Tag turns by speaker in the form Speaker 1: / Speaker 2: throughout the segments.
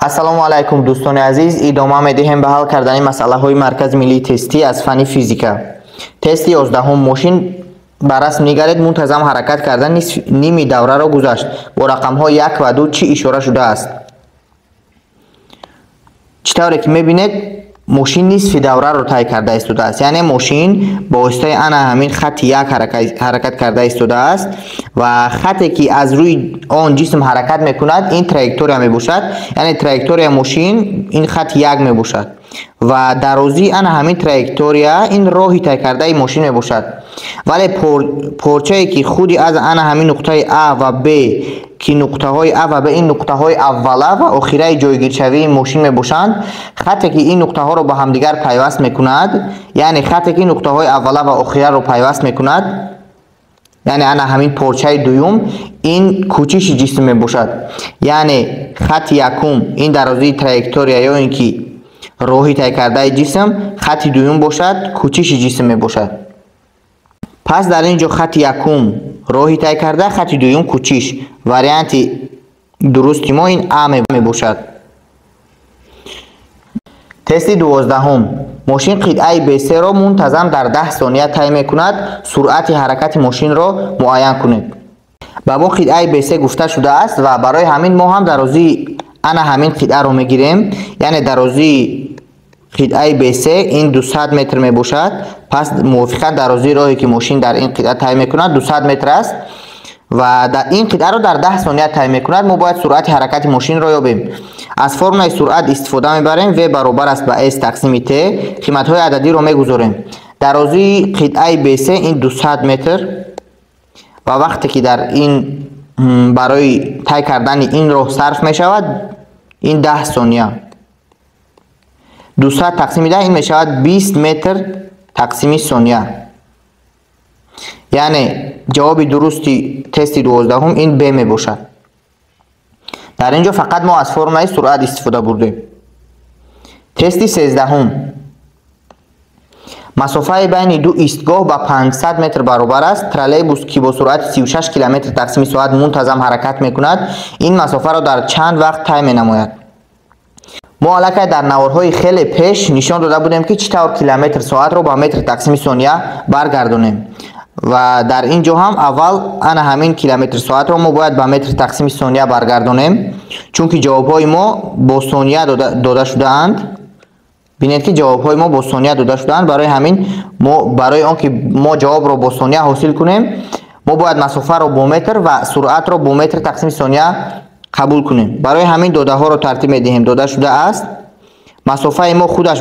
Speaker 1: ассалому алайкум дӯстони азиз, идома медиҳем ба ҳал кардани масъалаҳои маркази миллии тестӣ аз фанни физика. Тести 11 мошин ба расм нигаред мунтазам ҳаракат карда ними давраро гузашт. Бо рақамҳо 1 ва 2 чӣ ишора шудааст? чӣ тавре ки мебинед мошин нисфи давраро тай карда истодааст, яъне мошин бо воситаи ана ҳамин хати 1 ҳаракат карда истодааст ва хате ки аз рӯи он ҷисм ҳаракат мекунад ин траектория мебошад, яъне траектория мошин ин хати 1 мебошад ва дарозии ана ҳамин траектория ин роҳи тай кардаи мошин мебошад. вале порчае ки худи аз ана ҳамин нуқтаи А ва Б ки нуқтаҳои А ва Б ин нуқтаҳои аввала ва охираи ҷойгиршавии мошин мебошанд, хате ки ин нуқтаҳоро ба ҳамдигар пайваст мекунад, яъне хате ки нуқтаҳои аввала ва охираро пайваст мекунад, яъне ана ҳамин порчаи дуюм ин кӯчиши ҷисм мебошад, яъне хати якум ин дарозии траектория ё ин ки роҳи тай кардаи ҷисм, хати дуюм бошад кӯчиши ҷисм мебошад. пас дар ин ҷо хати якум роҳи тай карда, хати дуюм кӯчиш. варианти дурусти мо ин А мебошад. тести 12 мошин қитъаи B3-ро мунтазам дар 10 сония тай мекунад. суръати ҳаракати мошинро муайян кунед. ба мо қитъаи B3 гуфта шудааст ва барои ҳамин мо ҳам дарозии ана ҳамин қитъаро мегирем, яъне дарозии қитъаи B3 ин 200 метр мебошад. пас мувофиқан дарозии роҳе ки мошин дар ин қитъа тай мекунад 200 метр аст ва ин қитъаро дар 10 сония тай мекунад. мо бояд суръати ҳаракати мошинро ёбем. аз формулаи суръат истифода мебарем. V баробар аст ба S тақсими T. қиматҳои ададиро мегузорем. дарозии қитъаи B3 ин 200 метр ва вақте ки дар ин барои тай кардани ин роҳ сарф мешавад ин 10 сония. 200 тақсими 10 ин мешавад 20 метр тақсими сония. яъне ҷавоби дурусти тести 12 ин Б мебошад. дар ин ҷо фақат мо аз формулаи суръат истифода бурдем. тести 13 масофаи байни ду истгоҳ ба 500 метр баробар аст. троллейбус ки бо суръати 36 км тақсими соат мунтазам ҳаракат мекунад, ин масофаро дар чанд вақт тай менамояд? мо аллакай дар наворҳои хеле пеш нишон дода будем ки чӣ тавр километр соатро ба метр тақсими сония баргардонем ва дар ин ҷо ҳам аввал ана ҳамин километр соатро мо бояд ба метр тақсими сония баргардонем, чунки ҷавобҳои мо бо сония дода шудаанд. бинед ки ҷавобҳои мо бо сония дода шудаанд. барои ҳамин мо барои он ки мо ҷавобро бо сония ҳосил кунем, мо бояд масофаро бо метр ва суръатро бо метр тақсими сония қабул кунем. барои ҳамин додаҳоро тартиб медиҳем. дода шудааст масофаи мо худаш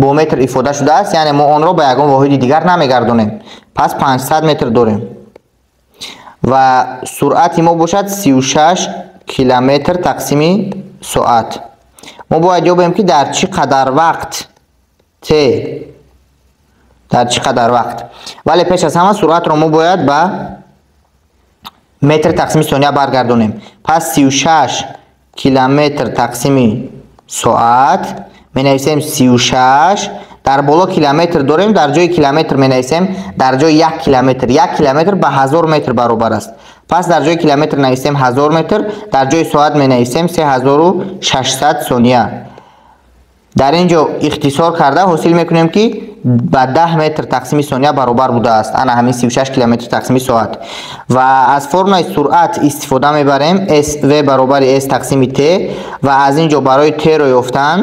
Speaker 1: бо метр ифода шудааст, яъне мо онро ба ягон воҳиди дигар намегардонем. пас 500 метр дорем ва суръати мо бошад 36 километр тақсими соат. мо бояд ёбем ки дар чӣ қадар вақт, вале пеш аз ҳама суръатро мо бояд ба метр тақсими сония баргардонем. пас 36 километр тақсими соат менависем 36. дар боло километр дорем, дар ҷои километр менависем дар ҷои 1 километр. 1 километр ба 1000 метр баробар аст. пас дар ҷои километр нависем 1000 метр, дар ҷои соат менависем 3600 сония. дар ин ҷо ихтисор карда ҳосил мекунем ки ба 10 метр тақсими сония баробар будааст ана ҳамин 36 километр тақсими соат. ва аз формулаи суръат истифода мебарем. V баробари S тақсими T ва аз ин ҷо барои T-ро ёфтан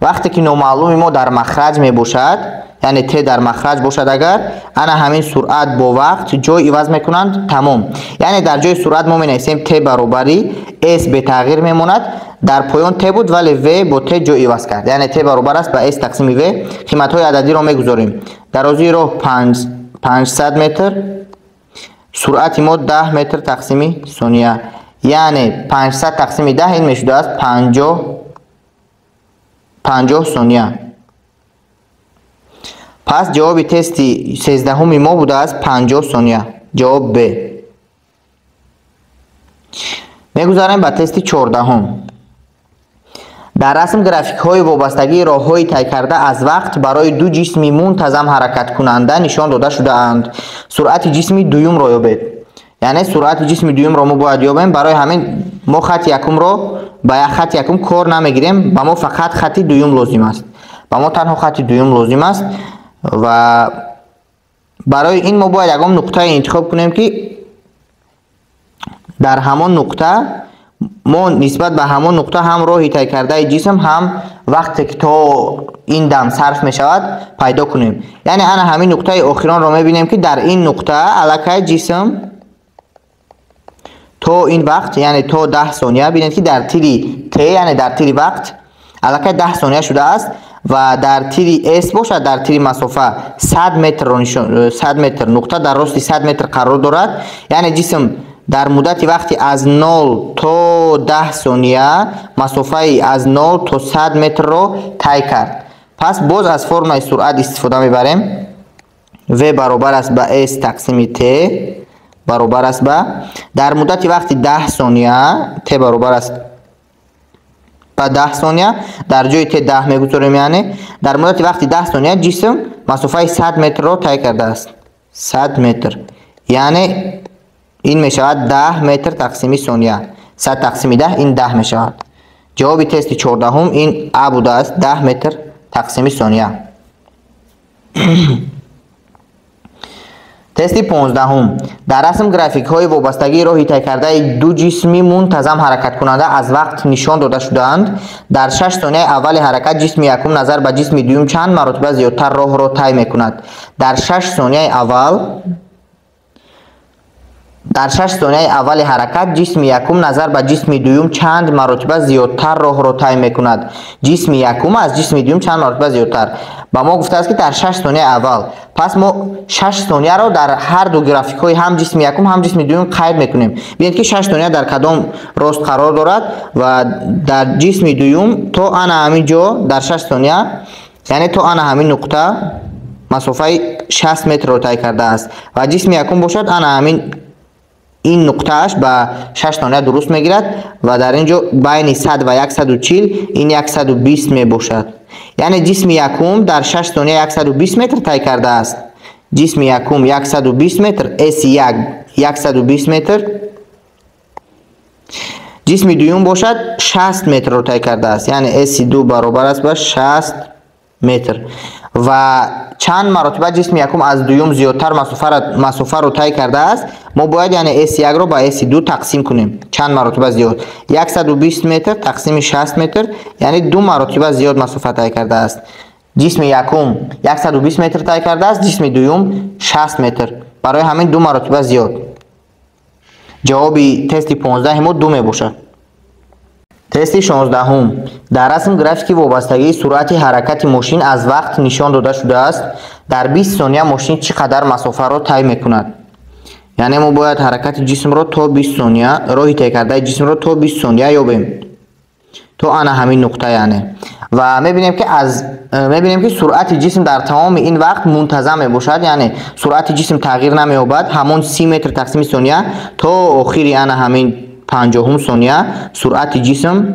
Speaker 1: вақте ки номаълуми мо дар махраҷ мебошад, яъне T дар махраҷ бошад, агар ана ҳамин суръат бо вақт ҷой иваз мекунанд тамом. яъне дар ҷои суръат мо менависем T баробари S бетағйир мемонад. дар поён T буд вале V бо T ҷой иваз кард, яъне T баробар аст ба S тақсими V. қиматҳои ададиро мегузорем. дарозии роҳ 500 метр, суръати мо 10 метр тақсими сония, яъне 500 тақсими 10 ин мешудааст 50 сония. пас ҷавоби тести 13 мо будааст 50 сония. ҷавоб Б. мегузарем ба тести 14. дар расм графикҳои вобастагии роҳҳои тай карда аз вақт барои ду ҷисми мунтазам ҳаракаткунанда нишон дода шудаанд. суръати ҷисми дуюмро ёбед. яъне суръати ҷисми дуюмро мо бояд ёбем. барои ҳамин ما خط یکم رو با یک خط یکم کار نمیگیریم، با ما فقط خط دوم لازم است. با ما تنها خط دوم لازم است و برای این ما باید یکم نقطه انتخاب کنیم که در همان نقطه ما نسبت به همان نقطه هم راهی طی کرده جسم هم وقتی که تا این دم صرف می شود پیدا کنیم. یعنی انا همین نقطه آخران رو می بینیم که در این نقطه علاقه جسم تا این وقت یعنی تا 10 ثانیه ببینید که در تیری ت یعنی در تیری وقت علاقه 10 ثانیه شده است و در تیری اس باشد در تیری مسافه 100 متر 100 متر نقطه در راست 100 متر قرار دارد. یعنی جسم در مدت وقتی از 0 تا 10 ثانیه مسافه از 0 تا 100 متر رو طی کرد. پس باز از فرمول سرعت استفاده میبریم. v برابر است به s تقسیم t برابر است به در مدت وقتی 10 ثانیه t برابر است به 10 ثانیه در جای t 10 میگذاریم. یعنی در مدت وقتی 10 ثانیه جسم مسافه 100 متر رو طی کرده است. 100 متر یعنی این می شود 10 متر تقسیم ثانیه. 100 تقسیم 10 این 10 می شود. جواب تست 14 این ا بوده است 10 متر تقسیم ثانیه. تست 15 در رسم گرافیک های وابستگی راهی طی کرده دو جسمی منتظم حرکت کننده از وقت نشان داده شدند. در 6 ثانیه اول حرکت جسم یکم نظر به جسم دوم چند مرتبه زیادتر راه را طی میکند. در 6 ثانیه اول حرکت جسم یکم نظر به جسم دوم چند مرتبه زیادتر راه را طی میکند. جسم یکم از جسم دوم چند مرتبه زیادتر. با ما گفته است که در 6 ثانیه اول. پس ما 6 ثانیه را در هر دو گرافیک های هم جسم یکم هم جسم دوم قید میکنیم. ببینید که 6 ثانیه در کدام راست قرار دارد و در جسم دوم تا انا همین جا در 6 ثانیه یعنی تا انا همین نقطه مسافه 60 متر را طی کرده است و جسم یکم باشد انا همین این نقطهش به 6 ثانیه درست میگیرد و در اینجا بین 100 و 140 این 120 می باشد. یعنی جسم یکم در 6 ثانیه 120 متر طی کرده است. جسم یکم 120 متر S1 120 متر. جسم دوم باشد 60 متر رو طی کرده است. یعنی S2 برابر است با 60 متر و چند مرتبه جسم یکم از دوم زیادتر مسافه رو طی کرده است. ما باید یعنی S1 رو با S2 تقسیم کنیم چند مرتبه زیاد. 120 متر تقسیم 60 متر یعنی 2 مرتبه زیاد مسافه طی کرده است. جسم یکم 120 متر طی کرده است، جسم دوم 60 متر، برای همین 2 مرتبه زیاد. جواب تست 15 ما 2 می باشد. تست 16 در رسم گرافیک وابستگی سرعت حرکت ماشین از وقت نشان داده شده است. در 20 ثانیه ماشین چقدر مسافه را طی میکند؟ یعنی ما باید حرکت جسم را تا 20 ثانیه راهی طی کرده جسم را تا 20 ثانیه یابیم تو انا همین نقطه یعنی و میبینیم که سرعت جسم در تمام این وقت منتظم باشد، یعنی سرعت جسم تغییر نمییابد، همون 30 متر تقسیم ثانیه تا آخری انا همین 50 ثانیه سرعت جسم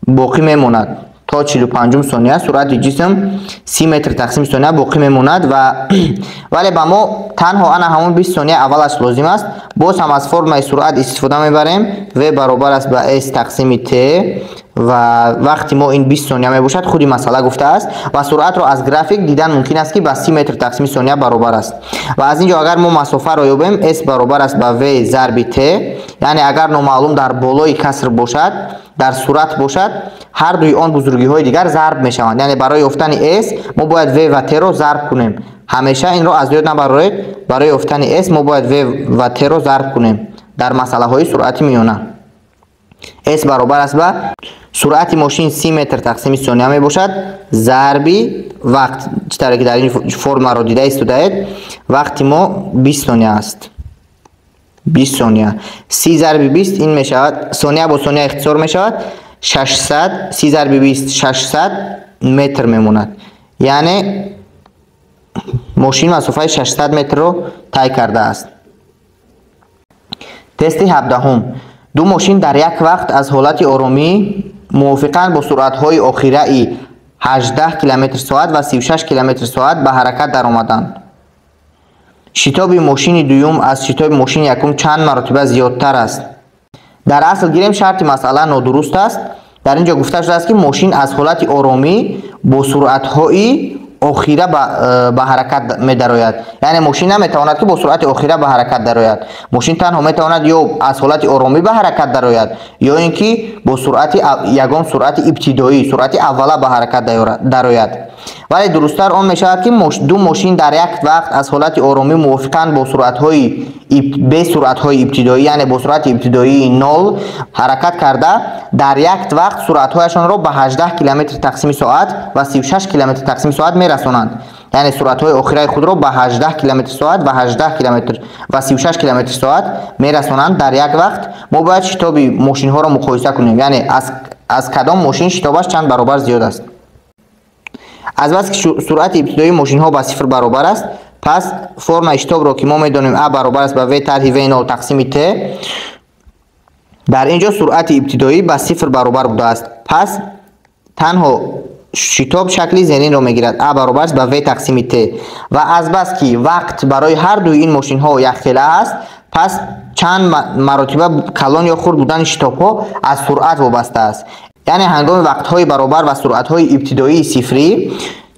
Speaker 1: باقی میماند. تا 45 ثانیه سرعت جسم 30 متر تقسیم ثانیه باقی میماند و ولی با ما تنها انا همون 20 ثانیه اولش لازم است. باز هم از فرمول سرعت استفاده میبریم. v برابر است به s تقسیم t و وقتی ما این 20 ثانیه می باشد خودی مسئله گفته است و سرعت رو از گرافیک دیدن ممکن است که به 30 متر تقسیم ثانیه برابر است و از اینجا اگر ما مسافه رو یابیم s برابر است به v ضرب t، یعنی اگر نامعلوم در بالای کسر باشد در صورت باشد هر دوی آن بزرگی های دیگر ضرب می شوند، یعنی برای یافتن s ما باید v و t رو ضرب کنیم. همیشه این رو از یاد نبرید، برای یافتن s ما باید v و t رو ضرب کنیم در مسئله های سرعت میانه. s برابر است به سرعت ماشین 30 متر تقسیم ثانیه می باشد ضربی وقت چطوری که در این فرم رو دیده استودید وقتی ما 20 ثانیه است. 20 ثانیه 30 ضرب 20 این می شود، ثانیه با ثانیه اختصار می شود 600. 30 ضرب 20 600 متر میموند، یعنی ماشین مسافه 600 متر رو طی کرده است. تست 17 دو ماشین در یک وقت از حالت آرامی موافقاً با سرعت‌های آخره 18 کیلومتر ساعت و 36 کیلومتر ساعت به حرکت در آمدند. شتاب ماشین دوم از شتاب ماشین یکم چند مرتبه زیادتر است؟ дар асл гирем шарти масъала нодуруст аст. дар ин ҷо гуфта шудааст ки мошин аз ҳолати оромӣ бо суръатҳои охира ба ҳаракат медарояд. яъне мошин наметавонад ки бо суръати охира ба ҳаракат дарояд. мошин танҳо метавонад ё аз ҳолати оромӣ ба ҳаракат дарояд, ё ин ки бо суръати ягон суръати ибтидоӣ, суръати аввала ба ҳаракат дарояд. вале дурусттар он мешавад ки ду мошин дар як вақт аз ҳолати оромӣ мувофиқан бо суръатҳои ибтидоӣ, яъне бо суръати ибтидоии 0 ҳаракат карда дар як вақт суръатҳояшонро ба 18 км тақсими соат ва 36 км тақсими соат мерасонанд. яъне суръатҳои охираи худро ба 18 км соат ва 18 км ва 36 км соат мерасонанд дар як вақт. мо бояд шитоби мошинҳоро муқоиса кунем, яъне аз кадом мошин шитобаш чанд баробар зиёд аст. азбасе ки суръати ибтидоии мошинҳо ба 0 баробар аст, пас формаи шитобро ки мо медонем а баробар аст ба v тарҳи v0 тақсими t, дар ин ҷо суръати ибтидоӣ ба 0 баробар будааст. пас танҳо шитоб шакли зенинро мегирад, а баробар аст ба v тақсими t. ва азбас ки вақт барои ҳар дуи ин мошинҳо якхела аст, пас чанд маротиба калон ё хурд будани шитобҳо аз суръат вобаста аст. яъне ҳангоми вақтҳои баробар ва суръатҳои ибтидоии сифрӣ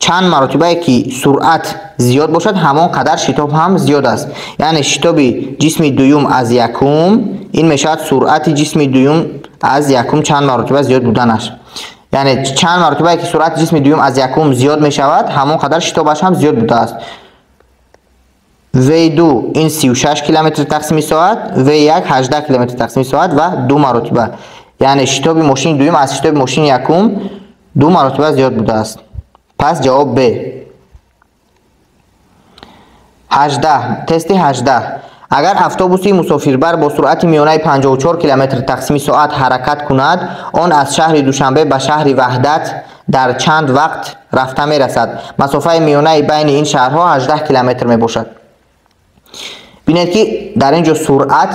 Speaker 1: чанд маротибае ки суръат зиёд бошад, ҳамон қадар шитоб ҳам зиёд аст. яъне шитоби ҷисми дуюм аз якум, ин мешавад суръати ҷисми дуюм аз якум чанд маротиба зиёд буданаш. яъне чанд маротибае ки суръати ҷисми дуюм аз якум зиёд мешавад, ҳамон қадар шитобаш ҳам зиёд будааст. v2 ин 36 км тақсими соат, v1 18 км тақсими соат ва 2 маротиба. яъне шитоби мошини дуюм аз шитоби мошини якум 2 маротиба зиёд будааст. пас ҷавоб б. 18. тести 18. агар автобуси мусофирбар бо суръати миёнаи 54 км тақсими соат ҳаракат кунад, он аз шаҳри душанбе ба шаҳри ваҳдат дар чанд вақт рафта мерасад? масофаи миёнаи байни ин шаҳрҳо 18 км мебошад. бинед ки дар ин ҷо суръат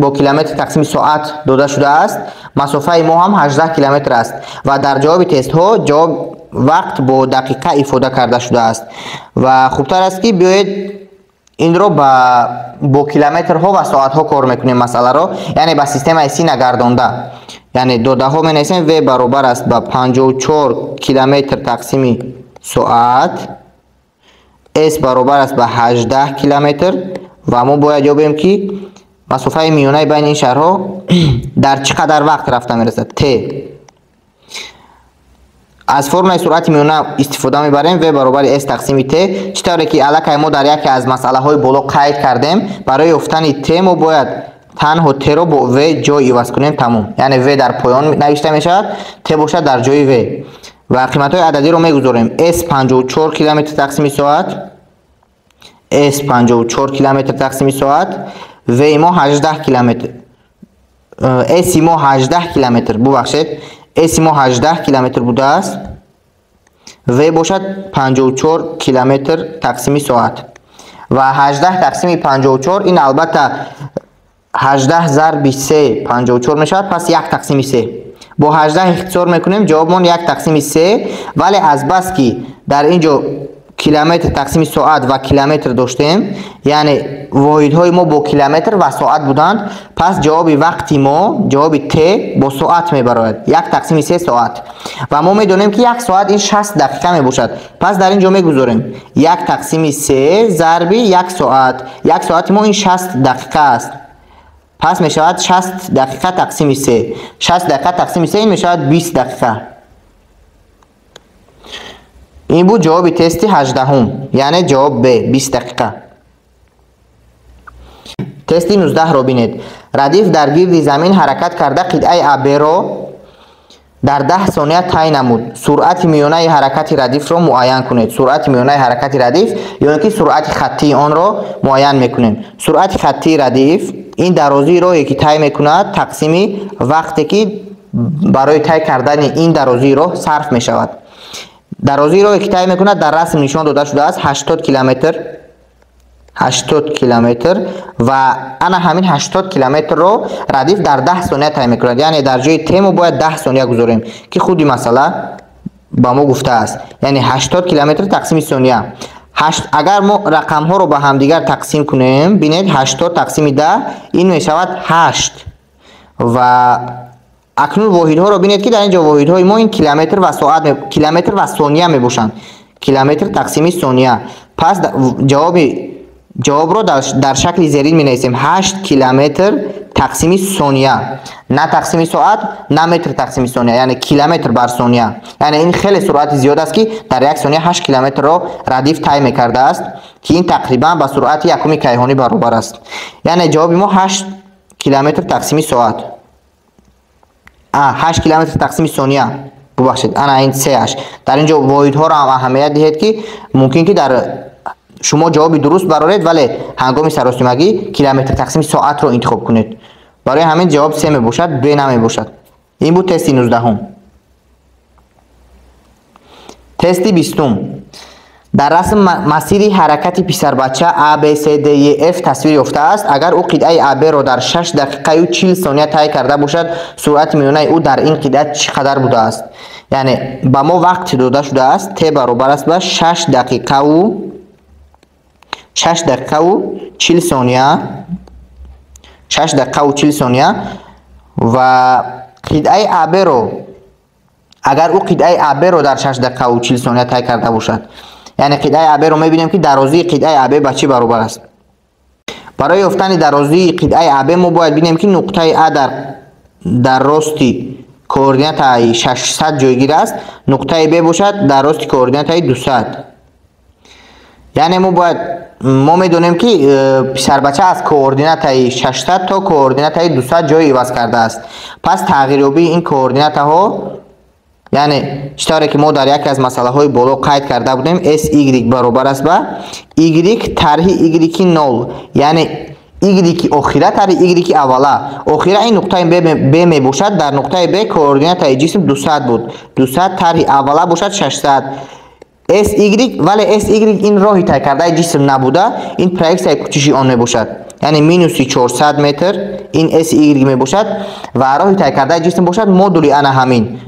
Speaker 1: бо километри тақсими соат дода шудааст, масофаи мо ҳам 18 км аст ва дар ҷавоби тестҳо ҷавоб вақт бо дақиқа ифода карда шудааст. ва хубтар аст ки биёед инро бо километрҳо ва соатҳо кор мекунем масъаларо, яъне ба системаи си нагардонда. яъне додаҳо менависем v баробар аст ба 54 км тақсими соат, s баробар аст ба 18 км ва мо бояд ёбем ки масофаи миёнаи байни ин шаҳрҳо дар чӣ қадар вақт рафта мерасад, t. аз формулаи суръати миёна истифода мебарем, v баробари s тақсими t, чӣ тавре ки аллакай мо дар яке аз масъалаҳои боло қайд кардем, барои ёфтани t мо бояд танҳо t-ро бо v ҷой иваз кунем, тамом. яъне v дар поён навишта мешавад, t бошад дар ҷои v ва қиматҳои ададиро мегузорем. s 54 км тақсими соат, s 54 км тақсими соат, v мо 18 км, s мо 18 км, бубахшед, s мо 18 км будааст, v бошад 54 км тақсими соат ва 18 тақсими 54, ин албатта 18 зарби 3 54 мешавад, пас 1 тақсими 3. бо 18 ихтисор мекунем, ҷавобмон 1 тақсими 3, вале азбас ки дар ин ҷо километр тақсими соат ва километр доштем, яъне воҳидҳои мо бо километр ва соат буданд, пас ҷавоби вақти мо, ҷавоби t бо соат мебарояд, 1 тақсими 3 соат. ва мо медонем ки 1 соат ин 60 дақиқа мебошад, пас дар ин ҷо мегузорем 1 тақсими 3 зарби 1 соат, 1 соати мо ин 60 дақиқа аст, пас мешавад 60 дақиқа тақсими 3, 60 дақиқа тақсими 3 ин мешавад 20 дақиқа. ин буд ҷавоби тести 18ум, яъне ҷавоб б, 20 дақиқа. тести 19ро бинед. радиф дар гирди замин ҳаракат карда қитъаи аберо дар 10 сония тай намуд. суръати миёнаи ҳаракати радифро муайян кунед. суръати миёнаи ҳаракати радиф ё ки суръати хаттии онро муайян мекунем. суръати хаттии радиф ин дарозии роҳе ки тай мекунад тақсими вақте ки барои тай кардани ин дарозии роҳ сарф мешавад. дарозии роҳе ки тай мекунад дар расм нишон дода шудааст 80 км, 80 км ва ана ҳамин 80 км-ро радиф дар 10 сония тай мекунад, яъне дар ҷои t мо бояд 10 сония гузорем ки худи масъала ба мо гуфтааст, яъне 80 км тақсими сония. агар мо рақамҳоро ба ҳамдигар тақсим кунем, бинед 80 тақсими 10 ин мешавад 8 و اکنون واحدها رو ببینید که در اینجا واحدهای ما این کیلومتر و ساعت کیلومتر و ثانیه میباشند. کیلومتر تقسیم ثانیه. پس جواب رو در شکل زیرین می نویسیم 8 کیلومتر تقسیم ثانیه، نه تقسیم ساعت نه متر تقسیم ثانیه، یعنی کیلومتر بر ثانیه. یعنی این خیلی سرعت زیاد است که در یک ثانیه 8 کیلومتر رو ردیف طی می‌کرده است که این تقریبا با سرعت یکم کیهانی برابر است. یعنی جواب ما 8 کیلومتر تقسیم ساعت 8 کیلومتر تقسیم ثانیه. ببخشید انا این 3 در اینجا واحدها رو هم اهمیت دهید که ممکن که در شما جوابی درست برارید ولی هنگام سراسیمگی کیلومتر تقسیم ساعت رو انتخاب کنید. برای همین جواب 3 می باشد، ب نمی باشد. این بود تست 19. تست 20. در رسم مسیر حرکت پسر بچه ABCDEF تصویر یافته است. اگر او قطعه AB را در 6 دقیقه و 40 ثانیه طی کرده باشد، سرعت میانه او در این قطعه چقدر بوده است؟ یعنی با ما وقت داده شده است T برابر است به 6 دقیقه و 40 ثانیه. 6 دقیقه و 40 ثانیه و قطعه AB رو اگر او قطعه AB رو در 6 دقیقه و 40 ثانیه طی کرده باشد، یعنی قطعه AB رو میبینیم که درازی قطعه AB به چی برابر است. برای یافتن درازی قطعه AB ما باید ببینیم که نقطه A در راستی کوردینات 600 جایگیر است، نقطه B باشد در راستی کوردینات 200. یعنی ما میدونیم که پسر بچه از کوردینات 600 تا کوردینات 200 جای عوض کرده است. پس تغییریابی این کوردینات ها، یعنی چطوری که ما در یکی از مسئله های بالا قید کرده بودیم SY برابر است به Y طرح Y 0، یعنی Y آخره طرح Y اوله. آخره این نقطه B می باشد، در نقطه B کوردینات جسم 200 بود، 200 طرح اوله باشد 600. SY ولی SY این راهی طی کرده جسم نبوده، این پرویکس کوچیشی آن می باشد، یعنی مینوس 400 متر این SY می باشد و راهی طی کرده جسم باشد مودولی انا همین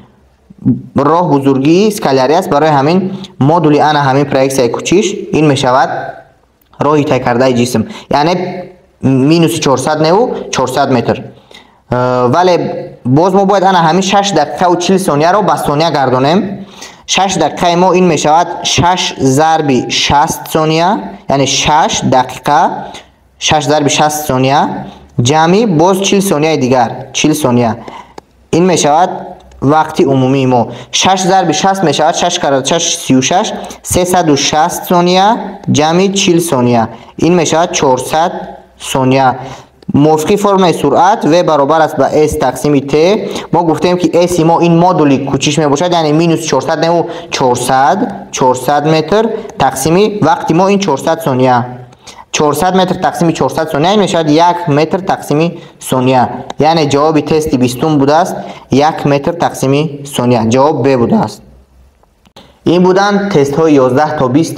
Speaker 1: راه بزرگی اسکالری است. برای همین مودولی انا همین پرویکس کوچیش این می شود راهی طی کرده جسم، یعنی مینوس 400 نه 400 متر. ولی باز ما باید انا همین 6 دقیقه و 40 ثانیه رو به ثانیه گردانیم. 6 دقیقه ما این می شود 6 ضرب 60 ثانیه، یعنی 6 دقیقه 6 ضرب 60 ثانیه جمعی باز 40 ثانیه دیگر 40 ثانیه. این می شود وقتی عمومی ما 6 ضرب 60 می شود 6 کرده 6 36 360 ثانیه جمعی 40 ثانیه. این می شود 400 ثانیه. موافقی فرمول سرعت و برابر است به S تقسیم T. ما گفتیم که S ما این مودولی کوچیش می باشد، یعنی مینوس 400 نه 400 متر تقسیمی وقتی ما این 400 ثانیه 400 متر تقسیم 400 ثانیه می شود 1 متر تقسیم ثانیه. یعنی جواب تست 20 بوده است 1 متر تقسیم ثانیه. جواب ب بوده است. این بودن تست های 11 تا 20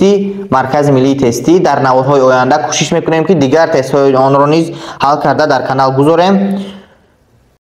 Speaker 1: مرکز ملی تستی. در نوارهای آینده کوشش میکنیم که دیگر تست های آن را نیز حل کرده در کانال گذاریم.